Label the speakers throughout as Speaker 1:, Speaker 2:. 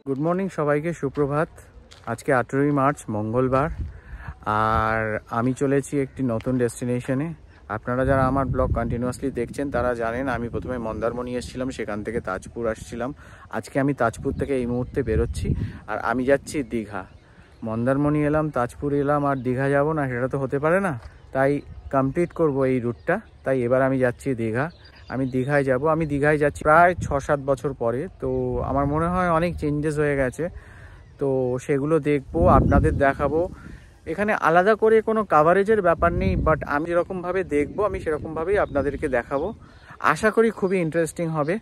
Speaker 1: Good morning সবাইকে, সুপ্রভাত। আজকে 18ই মার্চ মঙ্গলবার, আর আমি চলেছি একটি নতুন ডেস্টিনেশনে। আপনারা যারা আমার ব্লগ কন্টিনিউয়াসলি দেখছেন তারা জানেন আমি প্রথমে মন্দারমণি এসেছিলাম, সেখান থেকে তাজপুর আসছিলাম। আজকে আমি তাজপুর থেকে এই মুহূর্তে বেরোচ্ছি, আর আমি যাচ্ছি দীঘা। মন্দারমণি এলাম, তাজপুর এলাম, আর দীঘা যাব না সেটা তো হতে পারে না, তাই কমপ্লিট করব এই রুটটা। তাই এবার আমি যাচ্ছি দীঘা। আমি দীঘায় যাব। আমি দীঘায় যাচ্ছি প্রায় 6-7 বছর পরে। তো আমার মনে হয় অনেক চেঞ্জেস হয়ে গেছে, তো সেগুলো দেখবো, আপনাদের দেখাবো। এখানে আলাদা করে কোনো কাভারেজের ব্যাপার নেই, বাট আমি যেরকমভাবে দেখবো আমি সেরকমভাবেই আপনাদেরকে দেখাবো। আশা করি খুবই ইন্টারেস্টিং হবে।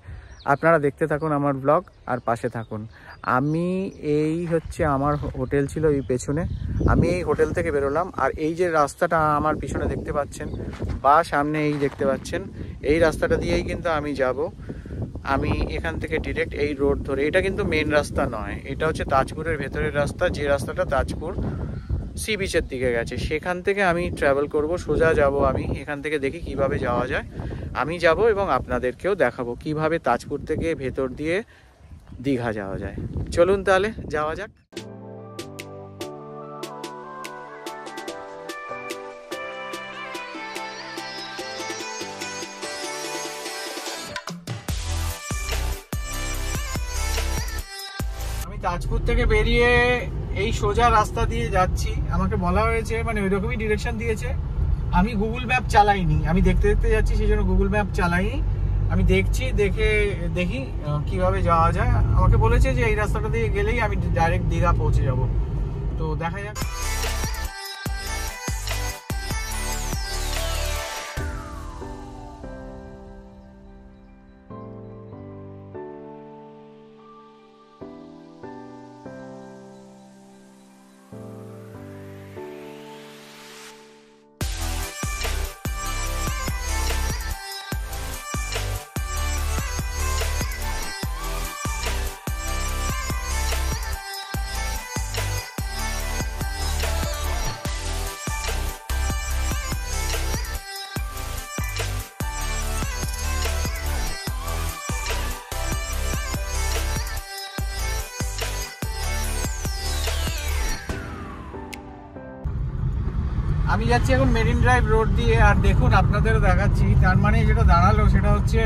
Speaker 1: আপনারা দেখতে থাকুন আমার ব্লগ আর পাশে থাকুন। আমি এই হচ্ছে আমার হোটেল ছিল এই পেছনে, আমি এই হোটেল থেকে বেরোলাম। আর এই যে রাস্তাটা আমার পিছনে দেখতে পাচ্ছেন বা সামনে এই দেখতে পাচ্ছেন, এই রাস্তাটা দিয়েই কিন্তু আমি যাব। আমি এখান থেকে ডিরেক্ট এই রোড ধরে, এটা কিন্তু মেন রাস্তা নয়, এটা হচ্ছে তাজপুরের ভেতরের রাস্তা, যে রাস্তাটা তাজপুর সি বিচের দিকে গেছে। সেখান থেকে আমি ট্রাভেল করব, সোজা যাব। আমি এখান থেকে দেখি কিভাবে যাওয়া যায়। আমি যাব এবং আপনাদেরকেও দেখাবো কিভাবে তাজপুর থেকে ভেতর দিয়ে দীঘা যাওয়া যায়। চলুন তাহলে যাওয়া যাক। আমি তাজপুর থেকে বেরিয়ে এই সোজা রাস্তা দিয়ে যাচ্ছি। আমাকে বলা হয়েছে, মানে ওই রকমই ডিরেকশন দিয়েছে। আমি গুগল ম্যাপ চালাইনি, আমি দেখতে দেখতে যাচ্ছি, সেই জন্য গুগল ম্যাপ চালাইনি। আমি দেখছি, দেখি কিভাবে যাওয়া যায়। আমাকে বলেছে যে এই রাস্তাটা দিয়ে গেলেই আমি ডাইরেক্ট দীঘা পৌঁছে যাব। তো দেখা যাক। আমি যাচ্ছি এখন মেরিন ড্রাইভ রোড দিয়ে। আর দেখুন, আপনাদেরও দেখাচ্ছি। তার মানে যেটা দাঁড়ালো সেটা হচ্ছে,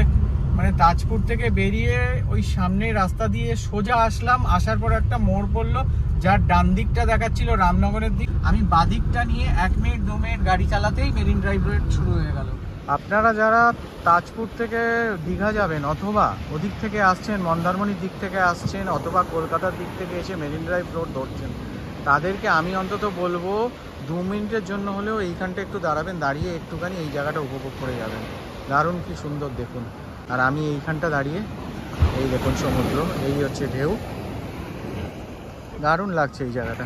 Speaker 1: মানে তাজপুর থেকে বেরিয়ে ওই সামনের রাস্তা দিয়ে সোজা আসলাম। আসার পর একটা মোড় পড়লো, যার ডান দিকটা দেখাচ্ছিল রামনগরের দিক। আমি বাদিকটা নিয়ে 1 মিনিট 2 মিনিট গাড়ি চালাতেই মেরিন ড্রাইভ রোড শুরু হয়ে গেল। আপনারা যারা তাজপুর থেকে দীঘা যাবেন, অথবা ওদিক থেকে আসছেন, মন্দারমণির দিক থেকে আসছেন, অথবা কলকাতার দিক থেকে এসে মেরিন ড্রাইভ রোড ধরছেন, তাদেরকে আমি অন্তত বলবো 2 মিনিটের জন্য হলেও এইখানটা একটু দাঁড়াবেন। দাঁড়িয়ে একটুখানি এই জায়গাটা উপভোগ করে যাবেন। দারুণ কি সুন্দর দেখুন। আর আমি এইখানটা দাঁড়িয়ে, এই দেখুন সমুদ্র, এই হচ্ছে ঢেউ, দারুণ লাগছে এই জায়গাটা।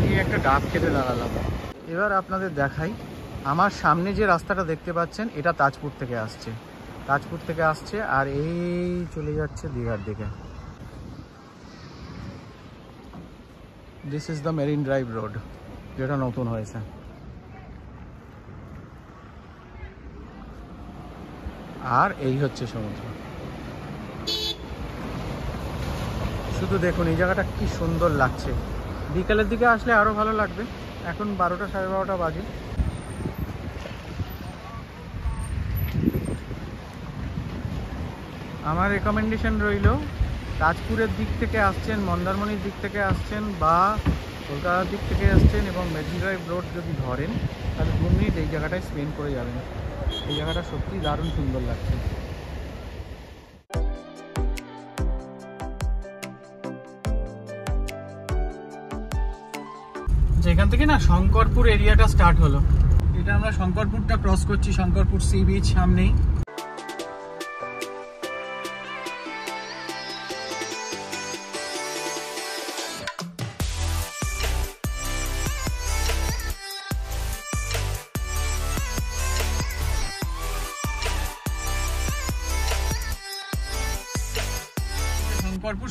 Speaker 1: এই একটা ডাব খেতে দাঁড়ালাম। এবার আপনাদের দেখাই, আমার সামনে যে রাস্তাটা দেখতে পাচ্ছেন এটা তাজপুর থেকে আসছে, আর এই চলে যাচ্ছে দীঘার দিকে। This is the marine drive road, যেটা নতুন হয়েছে। আর এই হচ্ছে সমুদ্র। শুধু দেখুন এই জায়গাটা কি সুন্দর লাগছে। বিকালের দিকে আসলে আরো ভালো লাগবে। এখন 12টা 12:30 বাজে। আমার রেকমেন্ডেশন রইল, তাজপুরের দিক থেকে আসছেন, মন্দারমণির দিক থেকে আসছেন, বা কলকাতার দিক থেকে আসছেন এবং মেরিন ড্রাইভ রোড যদি ধরেন, তাহলে 2 মিনিট এই জায়গাটায় স্পেন্ড করে যাবেন। এই জায়গাটা সত্যি দারুণ সুন্দর লাগছে। যেখান থেকে না শঙ্করপুর এরিয়াটা স্টার্ট হলো, এটা আমরা শঙ্করপুরটা ক্রস করছি, শঙ্করপুর সি বিচ সামনেই।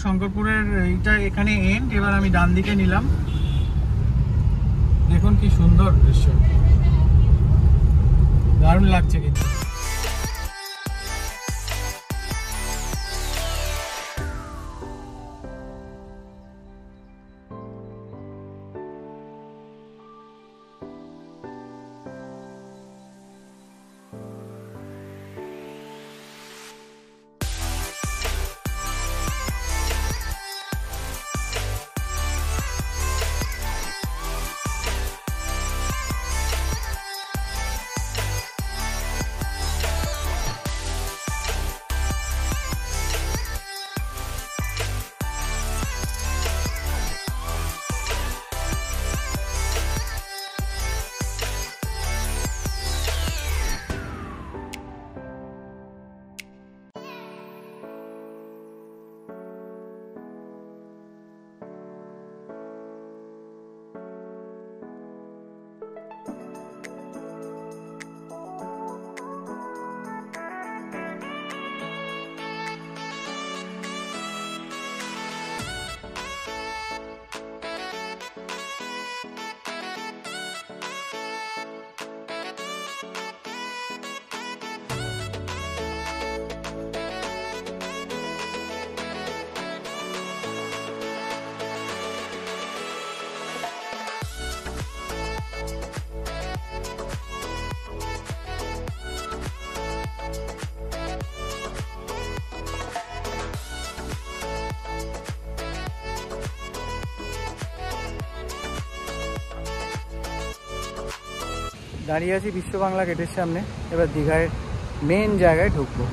Speaker 1: শঙ্করপুরের এইটা এখানে এন্ড। এবার আমি ডান দিকে নিলাম। দেখুন কি সুন্দর দৃশ্য, দারুণ লাগছে কিন্তু। দাঁড়িয়ে আছি বিশ্ব বাংলা গেটের সামনে। এবার দীঘার মেন জায়গায় ঢুকবো।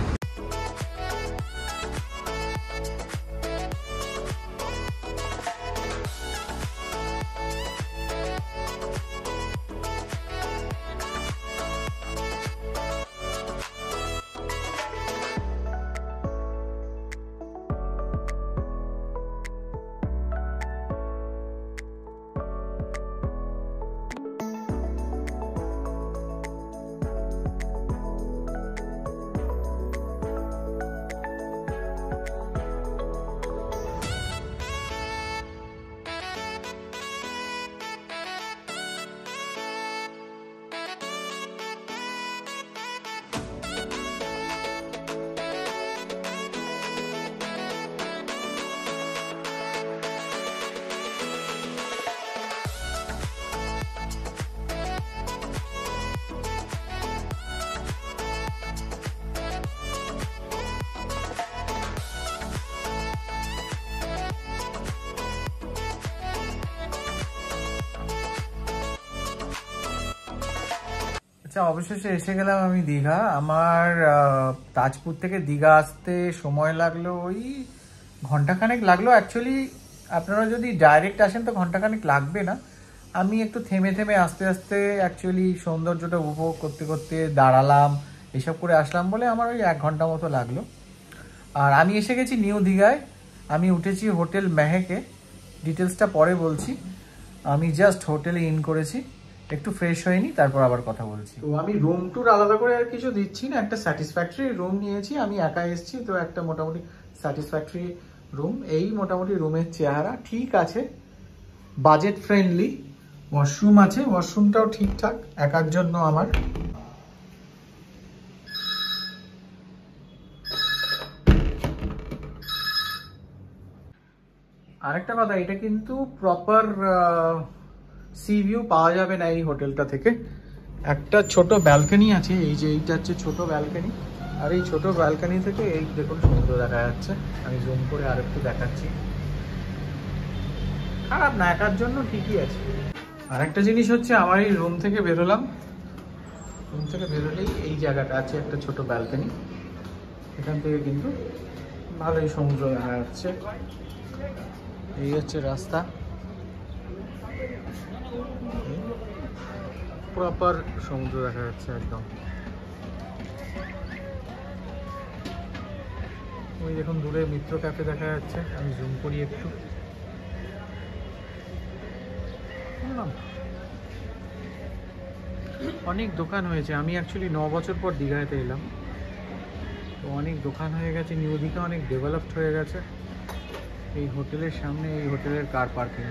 Speaker 1: অবশেষে এসে গেলাম আমি দীঘা। আমার তাজপুর থেকে দীঘা আসতে সময় লাগলো ওই ঘন্টাখানেক লাগলো। অ্যাকচুয়ালি আপনারা যদি ডাইরেক্ট আসেন তো ঘন্টাখানেক লাগবে না। আমি একটু থেমে থেমে আস্তে আস্তে অ্যাকচুয়ালি সৌন্দর্যটা উপভোগ করতে করতে দাঁড়ালাম, এসব করে আসলাম বলে আমার ওই 1 ঘন্টা মতো লাগলো। আর আমি এসে গেছি নিউ দীঘায়। আমি উঠেছি হোটেল মেহেকে, ডিটেলসটা পরে বলছি। আমি জাস্ট হোটেলে ইন করেছি, একটু ফ্রেশ হয়ে নি, তারপর আবার কথা বলছি। তো আমি রুম টুর আলাদা করে আর কিছু দিচ্ছি না, একটা স্যাটিসফ্যাক্টরি রুম নিয়েছি। আমি একা এসেছি তো একটা মোটামুটি স্যাটিসফ্যাক্টরি রুম। এই মোটামুটি রুমের চেহারা ঠিক আছে, বাজেট ফ্রেন্ডলি। ওয়াশরুম আছে, ওয়াশরুমটাও ঠিকঠাক একার জন্য আমার। আরেকটা কথা, এটা কিন্তু প্রপার সি ভিউ পাওয়া যাবে না এই হোটেলটা থেকে। একটা ছোট ব্যালকনি আছে, এই যে এইটা হচ্ছে ছোট ব্যালকনি। আর এই ছোট ব্যালকনি থেকে এই দেখুন সমুদ্র দেখা যাচ্ছে। আমি জুম করে আর একটু দেখাচ্ছি। খারাপ না, একার জন্য ঠিকই আছে। আর একটা জিনিস হচ্ছে, আমার এই রুম থেকে বেরোলাম, রুম থেকে বেরোলেই এই জায়গাটা আছে একটা ছোট ব্যালকনি। এখান থেকে কিন্তু ভালোই সমুদ্র দেখা যাচ্ছে। এই হচ্ছে রাস্তা, প্রপার সমুদ্র দেখা যাচ্ছে একদম। ওই দেখুন দূরে মিত্র ক্যাফে দেখা যাচ্ছে। আমি জুম করি একটু। অনেক দোকান হয়েছে। আমি অ্যাকচুয়ালি 9 বছর পর দীঘাতে এলাম, তো অনেক দোকান হয়ে গেছে। নিউ দীঘা অনেক ডেভেলপড হয়ে গেছে। এই হোটেলের সামনে, এই হোটেলের কার পার্কিং।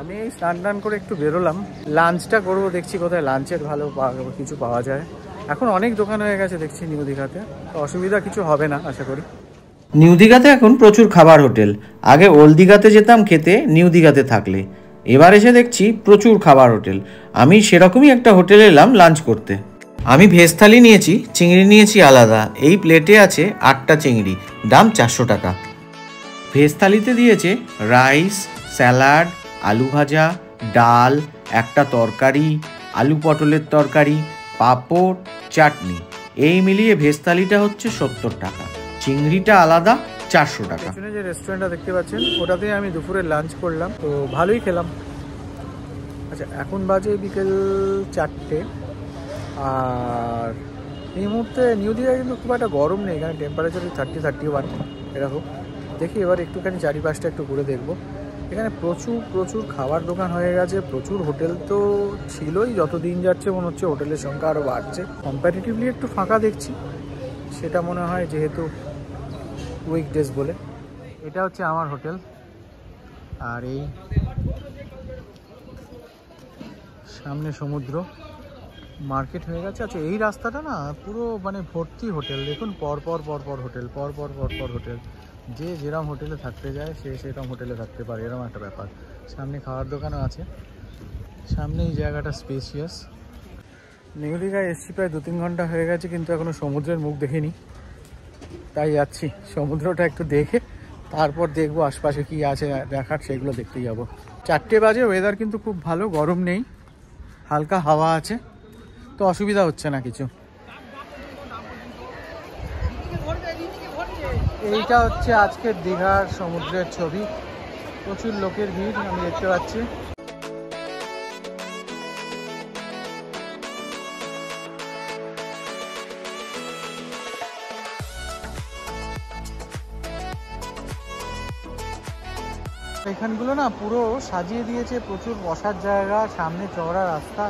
Speaker 1: আমি এই স্নান টান করে একটু বেরোলাম, লাঞ্চটা করবো, দেখছি কোথায় লাঞ্চের ভালো কিছু পাওয়া যায়। এখন অনেক দোকান হয়ে গেছে দেখছি নিউ দীঘাতে, তো অসুবিধা কিছু হবে না আশা করি।
Speaker 2: নিউ দীঘাতে এখন প্রচুর খাবার হোটেল। আগে ওল্ড দীঘাতে যেতাম খেতে নিউ দীঘাতে থাকলে, এবার এসে দেখছি প্রচুর খাবার হোটেল। আমি সেরকমই একটা হোটেলে এলাম লাঞ্চ করতে। আমি ভেজ থালি নিয়েছি, চিংড়ি নিয়েছি আলাদা। এই প্লেটে আছে 8টা চিংড়ি, দাম 400 টাকা। ভেজ থালিতে দিয়েছে রাইস, স্যালাড, আলু ভাজা, ডাল, একটা তরকারি, আলু পটলের তরকারি, পাঁপড়, চাটনি। এই মিলিয়ে ভেজ থালিটা হচ্ছে 70 টাকা, চিংড়িটা আলাদা 400 টাকা।
Speaker 1: পেছনে যে রেস্টুরেন্টটা দেখতে পাচ্ছেন ওটাতে আমি দুপুরে লাঞ্চ করলাম, তো ভালোই খেলাম। আচ্ছা, এখন বাজে বিকেল 4টে, আর এই মুহূর্তে নিউ দীঘায় কিন্তু খুব একটা গরম নেই, এখানে টেম্পারেচার 30-31 এরকম। দেখি এবার একটুখানি চারিপাশটা একটু ঘুরে দেখবো। এখানে প্রচুর খাবার দোকান হয়ে গেছে, প্রচুর হোটেল তো ছিলই, যত দিন যাচ্ছে মনে হচ্ছে হোটেলের সংখ্যা আরও বাড়ছে। কম্প্যারেটিভলি একটু ফাঁকা দেখছি, সেটা মনে হয় যেহেতু উইকডেজ বলে। এটা হচ্ছে আমার হোটেল, আর এই সামনে সমুদ্র, মার্কেট হয়ে গেছে। আচ্ছা, এই রাস্তাটা না পুরো মানে ভর্তি হোটেল, দেখুন পরপর হোটেল, পরপর হোটেল। যে যেরকম হোটেলে থাকতে যায় সে সেরকম হোটেলে থাকতে পারে, এরকম একটা ব্যাপার। সামনে খাওয়ার দোকানও আছে, সামনে এই জায়গাটা স্পেসিয়াস। নিউ দীঘায় এসছি প্রায় 2-3 ঘন্টা হয়ে গেছে, কিন্তু এখনও সমুদ্রের মুখ দেখিনি, তাই যাচ্ছি সমুদ্রটা একটু দেখে তারপর দেখবো আশপাশে কি আছে দেখার, সেগুলো দেখতে যাব। 4টে বাজে, ওয়েদার কিন্তু খুব ভালো, গরম নেই, হালকা হাওয়া আছে, তো অসুবিধা হচ্ছে না কিছু। এইটা হচ্ছে আজকের দীঘার সমুদ্রের ছবি, প্রচুর লোকের ভিড় আমি দেখতে পাচ্ছি। এখানগুলো না পুরো সাজিয়ে দিয়েছে, প্রচুর বসার জায়গা, সামনে চওড়া রাস্তা।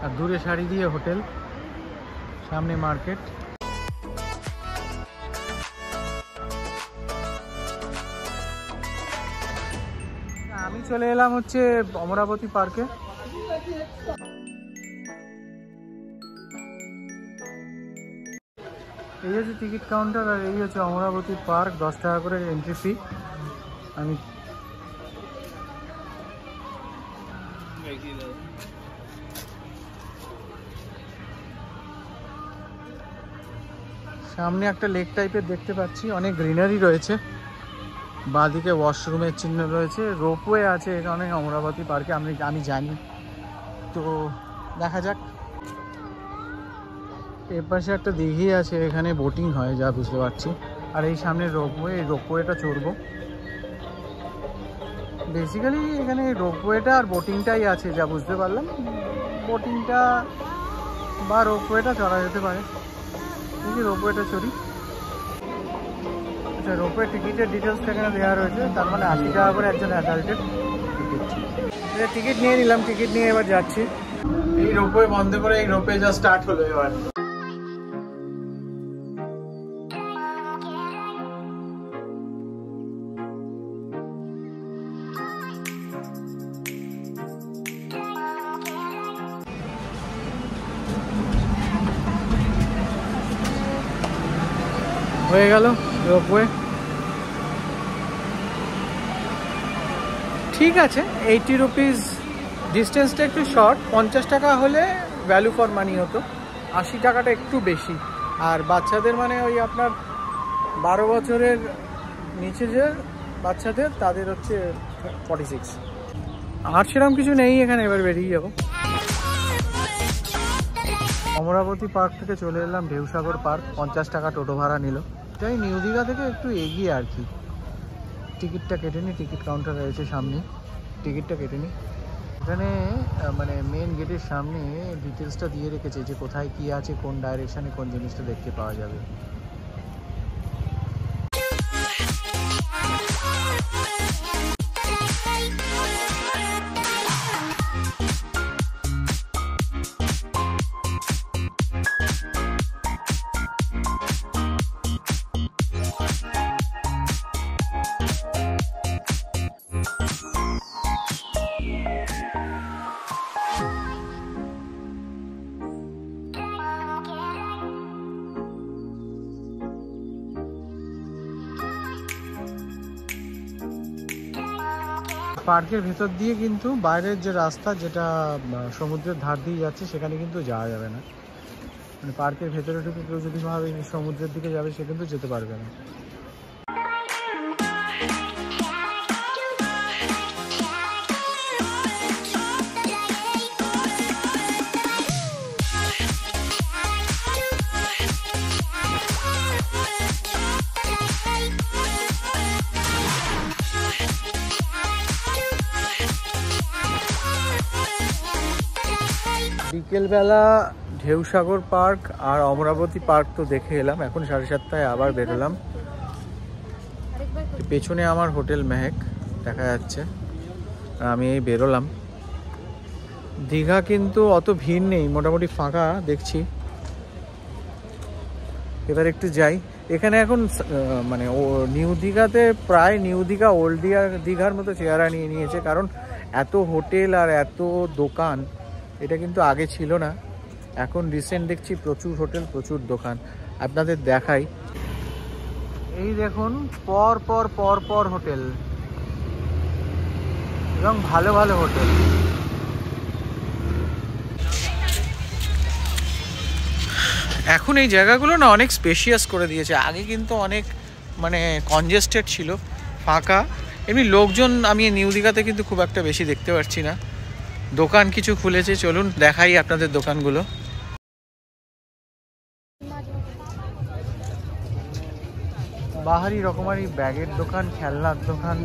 Speaker 1: আর দূরে সারি দিয়ে হোটেল, সামনে মার্কেট। আমি চলে এলাম হচ্ছে অমরাবতী পার্কে। এই হচ্ছে টিকিট কাউন্টার, আর এই হচ্ছে অমরাবতী পার্ক। 10 টাকা করে এন্ট্রি ফি। আমি সামনে একটা লেক টাইপের দেখতে পাচ্ছি, অনেক গ্রিনারি রয়েছে, বাঁদিকে ওয়াশরুমের চিহ্ন রয়েছে, রোপওয়ে আছে এখানে অমরাবতী পার্কে, আমি জানি, তো দেখা যাক। এর পাশে একটা দিঘি আছে, এখানে বোটিং হয় যা বুঝতে পারছি। আর এই সামনে রোপওয়ে, এই রোপওয়েটা চড়বো। বেসিক্যালি এখানে রোপওয়েটা আর বোটিংটাই আছে যা বুঝতে পারলাম। বোটিংটা বা রোপওয়েটা চড়া যেতে পারে, দেখি রোপওয়েটা চড়ি। আচ্ছা, রোপওয়ে টিকিটের ডিটেলসটা এখানে দেওয়া রয়েছে, তার মানে 80 টাকা করে একজন অ্যাডাল্টের টিকিট। টিকিট নিয়ে নিলাম, টিকিট নিয়ে এবার যাচ্ছি। এই রোপওয়ে বন্ধ করে এই রোপওয়ে যা স্টার্ট হলো এবার। হয়ে গেল রোপওয়ে, ঠিক আছে। 80 রুপিস, ডিস্টেন্সটা একটু শর্ট। 50 টাকা হলে ভ্যালু ফর মানি হতো, 80 টাকাটা একটু বেশি। আর বাচ্চাদের মানে ওই আপনার 12 বছরের নিচে যে বাচ্চাদের, তাদের হচ্ছে 46। আর সেরকম কিছু নেই এখানে, এবার বেরিয়ে যাবো। অমরাবতী পার্ক থেকে চলে এলাম ঢেউসাগর পার্ক। 50 টাকা টোটো ভাড়া নিল। এটাই নিউ দীঘা থেকে একটু এগিয়ে আর কি। টিকিটটা কেটে নিই, টিকিট কাউন্টার রয়েছে সামনে, টিকিটটা কেটে নিই। এখানে মানে মেন গেটের সামনে ডিটেলসটা দিয়ে রেখেছে যে কোথায় কি আছে, কোন ডাইরেকশানে কোন জিনিসটা দেখতে পাওয়া যাবে। পার্কের ভেতর দিয়ে কিন্তু বাইরের যে রাস্তা, যেটা সমুদ্রের ধার দিয়ে যাচ্ছে, সেখানে কিন্তু যাওয়া যাবে না। মানে পার্কের ভেতরে ঢুকে কেউ যদি ভাবে সমুদ্রের দিকে যাবে, সে কিন্তু যেতে পারবে না। বিকেলবেলা ঢেউসাগর পার্ক আর অমরাবতী পার্ক তো দেখে এলাম। এখন 7:30টায় আবার বেরোলাম। পেছনে আমার হোটেল মেহেক দেখা যাচ্ছে, আমি এই বেরোলাম। দীঘা কিন্তু অত ভিড় নেই, মোটামুটি ফাঁকা দেখছি। এবার একটু যাই। এখানে এখন মানে নিউ দীঘাতে প্রায় নিউ দীঘা ওল্ড দীঘার মতো চেহারা নিয়ে নিয়েছে, কারণ এত হোটেল আর এত দোকান এটা কিন্তু আগে ছিল না। এখন রিসেন্ট দেখছি প্রচুর হোটেল, প্রচুর দোকান। আপনাদের দেখাই, এই দেখুন পর পর পর পর হোটেল এবং ভালো ভালো হোটেল। এখন এই জায়গাগুলো না অনেক স্পেশিয়াস করে দিয়েছে। আগে কিন্তু অনেক মানে কনজেস্টেড ছিল, ফাঁকা। এমনি লোকজন আমি নিউ দীঘাতে কিন্তু খুব একটা বেশি দেখতে পাচ্ছি না। দোকান কিছু খুলেছে, চলুন দেখাই আপনাদের দোকানগুলো। বাহারি রকমারি ব্যাগের দোকান, খেলনার দোকান,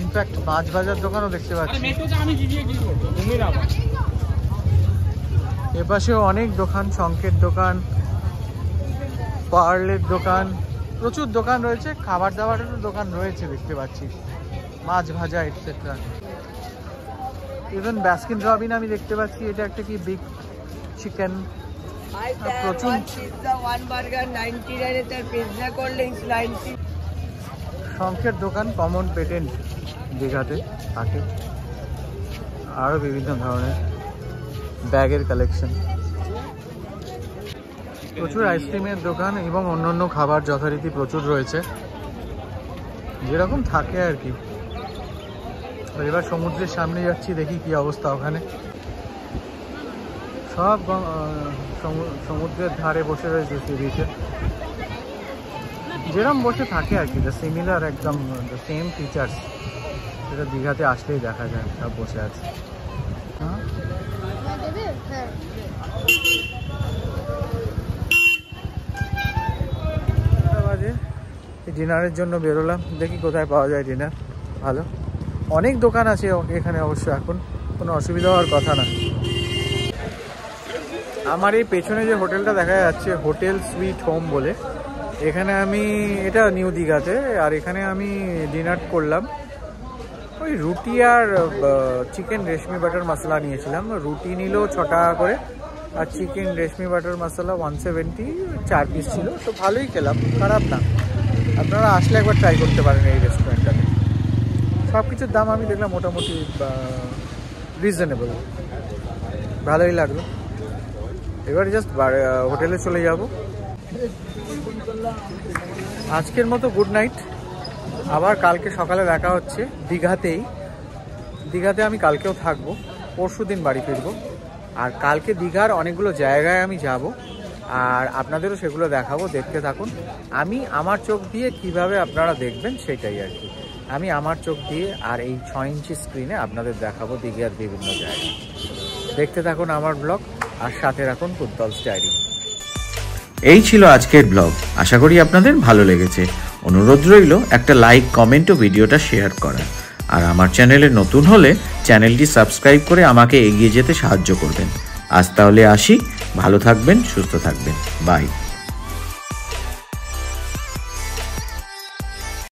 Speaker 1: ইনফ্যাক্ট মাছ ভাজার দোকানও দেখতে পাচ্ছি। এপাশেও অনেক দোকান, শঙ্কের দোকান, পার্লের দোকান, প্রচুর দোকান রয়েছে। খাবার দাবারেরও দোকান রয়েছে দেখতে পাচ্ছি, মাছ ভাজা এটসেট্রা। ইভেন বাস্কিন রবিন আমি দেখতে পাচ্ছি, এটা একটা কি বিগ চিকেন। প্রচুর শঙ্কের দোকান, কমন পেটেন্ট দীঘাতে থাকে। আরও বিভিন্ন ধরনের ব্যাগের কালেকশন, প্রচুর আইসক্রিমের দোকান এবং অন্যান্য খাবার যথারীতি প্রচুর রয়েছে, যেরকম থাকে আর কি। এবার সমুদ্রের সামনে যাচ্ছি, দেখি কি অবস্থা ওখানে। সব সমুদ্রের ধারে বসে রয়েছে সি বিচে, যেরকম বসে থাকে আর কি। দ্য সিমিলার, একদম দ্য সেম ফিচার্স, সেটা দীঘাতে আসলেই দেখা যায়। সব বসে আছে। ডিনারের জন্য বেরোলাম, দেখি কোথায় পাওয়া যায় ডিনার ভালো। অনেক দোকান আছে এখানে অবশ্য, এখন কোনো অসুবিধা হওয়ার কথা না। আমার এই পেছনে যে হোটেলটা দেখা যাচ্ছে, হোটেল সুইট হোম বলে, এখানে আমি, এটা নিউ দীঘাতে, আর এখানে আমি ডিনার করলাম। ওই রুটি আর চিকেন রেশমি বাটার মশলা নিয়েছিলাম। রুটি নিল 6 টাকা করে, আর চিকেন রেশমি বাটার মশলা 170, 4 পিস ছিল। তো ভালোই খেলাম, খারাপ না। আপনারা আসলে একবার ট্রাই করতে পারেন এই রেস্টুরেন্টটাতে। সব কিছুর দাম আমি দেখলাম মোটামুটি রিজনেবল, ভালোই লাগলো। এবার জাস্ট হোটেলে চলে যাব। আজকের মতো গুড নাইট। আবার কালকে সকালে দেখা হচ্ছে দীঘাতেই। দীঘাতে আমি কালকেও থাকবো, পরশু দিন বাড়ি ফিরবো। আর কালকে দীঘার অনেকগুলো জায়গায় আমি যাব, আর আপনাদেরও সেগুলো দেখাবো। দেখতে থাকুন। আমি আমার চোখ দিয়ে কিভাবে আপনারা দেখবেন সেটাই আর কি। আমি আমার চোখ দিয়ে আর এই 6 ইঞ্চি স্ক্রিনে আপনাদের দেখাবো দীঘার বিভিন্ন জায়গা। দেখতে থাকুন আমার ব্লগ, আর সাথে রাখুন কুন্তলস ডায়েরি।
Speaker 2: এই ছিল আজকের ব্লগ। আশা করি আপনাদের ভালো লেগেছে। অনুরোধ রইল একটা লাইক, কমেন্ট ও ভিডিওটা শেয়ার করা। আর আমার চ্যানেলে নতুন হলে চ্যানেলটি সাবস্ক্রাইব করে আমাকে এগিয়ে যেতে সাহায্য করবেন। আজ তাহলে আসি। ভালো থাকবেন, সুস্থ থাকবেন। বাই।